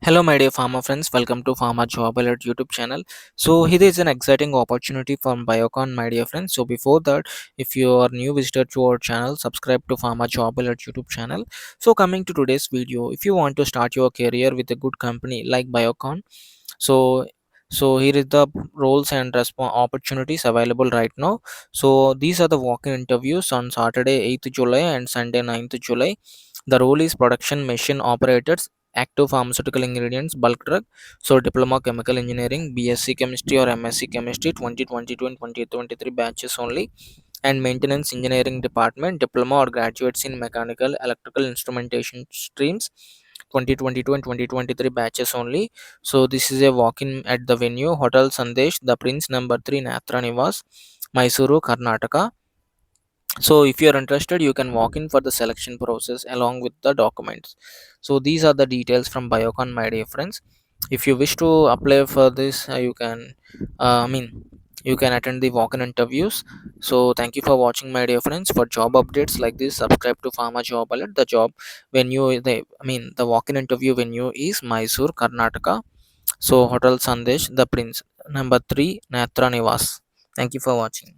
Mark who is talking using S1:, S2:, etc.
S1: Hello, my dear pharma friends. Welcome to Pharma Job Alert YouTube channel. So, here is an exciting opportunity from Biocon, my dear friends. So, before that, if you are new visitor to our channel, subscribe to Pharma Job Alert YouTube channel. So, coming to today's video, if you want to start your career with a good company like Biocon, so here is the roles and opportunities available right now. So, these are the walk-in interviews on Saturday 8th July and Sunday 9th July. The role is production machine operators, active pharmaceutical ingredients, bulk drug. So diploma chemical engineering, BSc chemistry or MSc chemistry, 2022 and 2023 batches only. And maintenance engineering department, diploma or graduates in mechanical electrical instrumentation streams, 2022 and 2023 batches only. So this is a walk-in at the venue Hotel Sandesh, the Prince, number 3, Natra Nivas, Mysuru, Karnataka. So if you are interested, you can walk in for the selection process along with the documents. So these are the details from Biocon, my dear friends. If you wish to apply for this, you can you can attend the walk-in interviews. So thank you for watching, my dear friends. For job updates like this, subscribe to Pharma Job Alert. The job venue, the walk-in interview venue is Mysore, Karnataka. So Hotel Sandesh, the Prince, number 3, Natra Nivas. Thank you for watching.